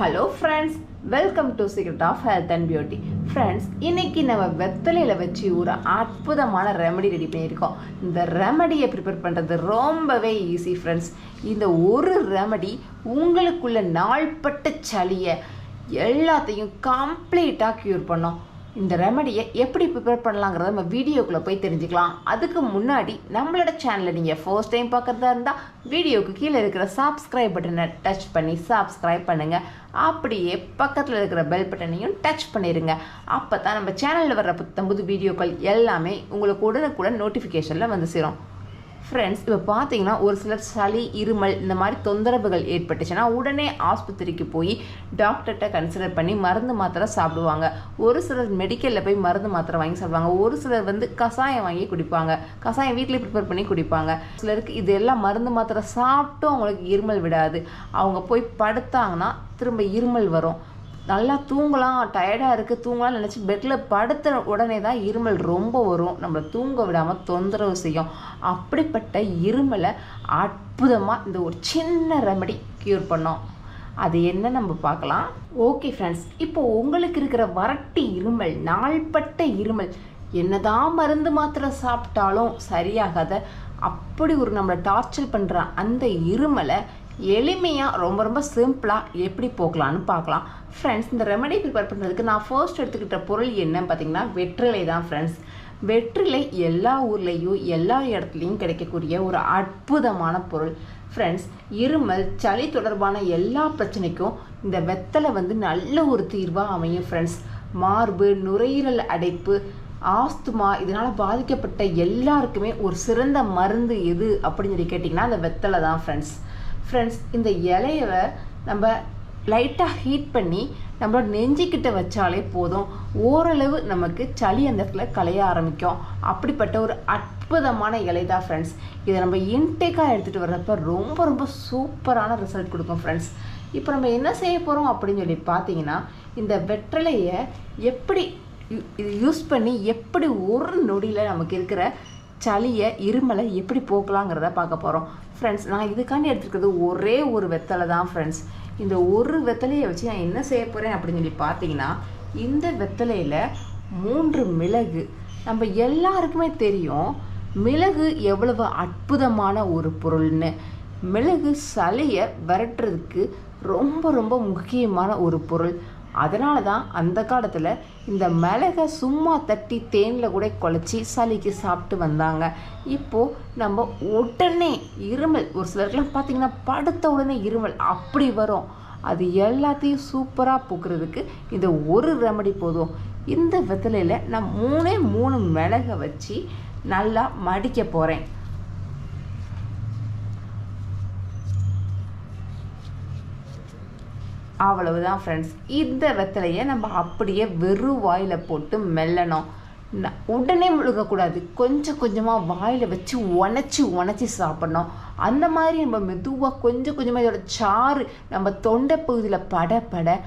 Hello friends, welcome to Secret of Health and Beauty. Friends, இன்னைக்கு நம்ம வெத்தலையில வச்சு ஒரு அற்புதமான ரெமெடி ரெடி பண்ணியிருக்கோம். இந்த ரெமெடியை ப்ரிப்பேர் பண்ணுறது ரொம்பவே ஈஸி ஃப்ரெண்ட்ஸ். இந்த ஒரு ரெமெடி உங்களுக்குள்ள நாள்பட்ட சளியை எல்லாத்தையும் கம்ப்ளீட்டாக க்யூர் பண்ணோம். இந்த ரெமெடியை எப்படி ப்ரிப்பேர் பண்ணலாங்கிறத நம்ம வீடியோக்குள்ளே போய் தெரிஞ்சுக்கலாம். அதுக்கு முன்னாடி நம்மளோட சேனலை நீங்கள் ஃபர்ஸ்ட் டைம் பார்க்குறதா இருந்தால் வீடியோவுக்கு கீழே இருக்கிற சப்ஸ்கிரைப் பட்டனை டச் பண்ணி சப்ஸ்கிரைப் பண்ணுங்கள். அப்படியே பக்கத்தில் இருக்கிற பெல் பட்டனையும் டச் பண்ணிடுங்க. அப்போ தான் நம்ம சேனலில் வர்ற புத்தம்புது வீடியோக்கள் எல்லாமே உங்களுக்கு உடனுக்குடன் நோட்டிஃபிகேஷனில் வந்து சேரும். ஃப்ரெண்ட்ஸ், இப்போ பார்த்தீங்கன்னா ஒரு சிலர் சளி, இருமல் இந்த மாதிரி தொந்தரவுகள் ஏற்பட்டுச்சுன்னா உடனே ஆஸ்பத்திரிக்கு போய் டாக்டர்கிட்ட கன்சிடர் பண்ணி மருந்து மாத்திரை சாப்பிடுவாங்க. ஒரு சிலர் மெடிக்கலில் போய் மருந்து மாத்திரை வாங்கி சாப்பிடுவாங்க. ஒரு சிலர் கஷாயம் வாங்கி குடிப்பாங்க. கஷாயம் வீட்டிலே ப்ரிப்பேர் பண்ணி குடிப்பாங்க. சிலருக்கு இது எல்லாம் மருந்து மாத்திரை சாப்பிட்டும் அவங்களுக்கு இருமல் விடாது. அவங்க போய் படுத்தாங்கன்னா திரும்ப இருமல் வரும். நல்லா தூங்கலாம், டயர்டாக இருக்குது தூங்கலாம்னு நினச்சி பெட்டில் படுத்த உடனே தான் இருமல் ரொம்ப வரும். நம்மளை தூங்க விடாமல் தொந்தரவு செய்யும். அப்படிப்பட்ட இருமலை அற்புதமாக இந்த ஒரு சின்ன ரெமெடி க்யூர் பண்ணோம். அது என்ன நம்ம பார்க்கலாம். ஓகே ஃப்ரெண்ட்ஸ், இப்போ உங்களுக்கு இருக்கிற வறட்டி இருமல், நாள்பட்ட இருமல், என்னதான் மருந்து மாத்திரை சாப்பிட்டாலும் சரியாகாத அப்படி ஒரு நம்மளை டார்ச்சர் பண்ணுற அந்த இருமலை எளிமையாக ரொம்ப சிம்பிளாக எப்படி போக்கலான்னு பார்க்கலாம். ஃப்ரெண்ட்ஸ், இந்த ரெமெடி ப்ரிப்பேர் பண்ணுறதுக்கு நான் ஃபர்ஸ்ட் எடுத்துக்கிட்ட பொருள் என்னன்னு பார்த்தீங்கன்னா வெற்றிலை தான் ஃப்ரெண்ட்ஸ். வெற்றிலை எல்லா ஊர்லேயும் எல்லா இடத்துலையும் கிடைக்கக்கூடிய ஒரு அற்புதமான பொருள் ஃப்ரெண்ட்ஸ். இருமல், சளி தொடர்பான எல்லா பிரச்சனைக்கும் இந்த வெத்தலை நல்ல ஒரு தீர்வாக அமையும் ஃப்ரெண்ட்ஸ். மார்பு, நுரையீரல் அடைப்பு, ஆஸ்துமா இதனால் பாதிக்கப்பட்ட எல்லாருக்குமே ஒரு சிறந்த மருந்து எது அப்படின்னு சொல்லி கேட்டிங்கன்னா அந்த வெத்தலை தான் ஃப்ரெண்ட்ஸ். இந்த இலையை நம்ம லைட்டாக ஹீட் பண்ணி நம்மளோட நெஞ்சிக்கிட்ட வச்சாலே போதும், ஓரளவு நமக்கு சளி அந்த இடத்துல களைய ஆரம்பிக்கும். அப்படிப்பட்ட ஒரு அற்புதமான இலை தான் ஃப்ரெண்ட்ஸ். இதை நம்ம இன்டேக்காக எடுத்துகிட்டு வர்றப்ப ரொம்ப சூப்பரான ரிசல்ட் கொடுக்கும் ஃப்ரெண்ட்ஸ். இப்போ நம்ம என்ன செய்ய போகிறோம் அப்படின்னு சொல்லி பார்த்தீங்கன்னா, இந்த வெற்றிலையை எப்படி இது யூஸ் பண்ணி எப்படி ஒரு நொடியில் நமக்கு இருக்கிற சளியை, இருமலை எப்படி போக்கலாங்கிறத பார்க்க போகிறோம் ஃப்ரெண்ட்ஸ். நான் இதுக்காண்டி எடுத்துக்கிறது ஒரே ஒரு வெத்தலை தான் ஃப்ரெண்ட்ஸ். இந்த ஒரு வெத்தலையை வச்சு நான் என்ன செய்ய போகிறேன் அப்படின்னு சொல்லி பார்த்தீங்கன்னா, இந்த வெத்தலையில் 3 மிளகு. நம்ம எல்லாருக்குமே தெரியும் மிளகு எவ்வளவு அற்புதமான ஒரு பொருள்னு. மிளகு சளியை விரட்டுறதுக்கு ரொம்ப முக்கியமான ஒரு பொருள். அதனால தான் அந்த காலத்தில் இந்த மிளகை சும்மா தட்டி தேனில் கூட குழச்சி சளிக்கு சாப்பிட்டு வந்தாங்க. இப்போது நம்ம உடனே இருமல், ஒரு சிலருக்குலாம் பார்த்திங்கன்னா படுத்த உடனே இருமல் அப்படி வரும். அது எல்லாத்தையும் சூப்பராக போக்குறதுக்கு இந்த ஒரு ரெமெடி போதும். இந்த வெத்தலையில் நான் 3 மிளகை வச்சு நல்லா மடிக்க போகிறேன். அவ்வளவுதான் ஃப்ரெண்ட்ஸ். இந்த வெத்தலையை நம்ம அப்படியே வெறும் வாயில் போட்டு மெல்லணும். உடனே முழுகக்கூடாது. கொஞ்சமாக வாயில் வச்சு உணச்சி சாப்பிடணும். அந்த மாதிரி நம்ம மெதுவாக கொஞ்சமாக இதோட சாறு நம்ம தொண்டை பகுதியில் பட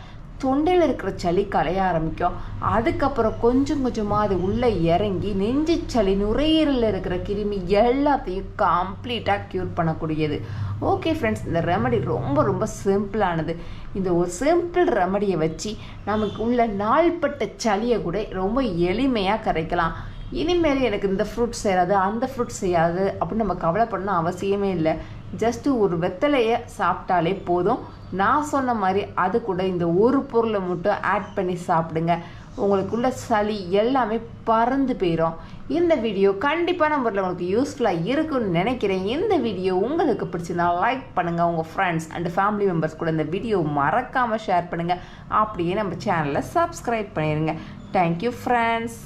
தொண்டையில் இருக்கிற சளி களைய ஆரம்பிக்கும். அதுக்கப்புறம் கொஞ்சமாக அது உள்ளே இறங்கி நெஞ்சு சளி, நுரையீரலில் இருக்கிற கிருமி எல்லாத்தையும் கம்ப்ளீட்டாக க்யூர் பண்ணக்கூடியது. ஓகே ஃப்ரெண்ட்ஸ், இந்த ரெமெடி ரொம்ப சிம்பிளானது. இந்த ஒரு சிம்பிள் ரெமெடியை வச்சு நமக்கு உள்ள நாள்பட்ட சளியை கூட ரொம்ப எளிமையாக கரைக்கலாம். இனிமேல் எனக்கு இந்த ஃப்ரூட் செய்யாது, அந்த ஃப்ரூட் செய்யாது அப்படின்னு நம்ம கவலைப்படணும் அவசியமே இல்லை. ஜஸ்ட்டு ஒரு வெத்தலையை சாப்பிட்டாலே போதும். நான் சொன்ன மாதிரி அது கூட இந்த ஒரு பொருளை மட்டும் ஆட் பண்ணி சாப்பிடுங்க. உங்களுக்குள்ள சளி எல்லாமே பறந்து போயிடும். இந்த வீடியோ கண்டிப்பான முறையில் உங்களுக்கு யூஸ்ஃபுல்லாக இருக்குன்னு நினைக்கிறேன். இந்த வீடியோ உங்களுக்கு பிடிச்சிருந்தா லைக் பண்ணுங்கள். உங்கள் ஃப்ரெண்ட்ஸ் அண்ட் ஃபேமிலி மெம்பர்ஸ் கூட இந்த வீடியோ மறக்காமல் ஷேர் பண்ணுங்கள். அப்படியே நம்ம சேனலை சப்ஸ்கிரைப் பண்ணிடுங்க. Thank you friends.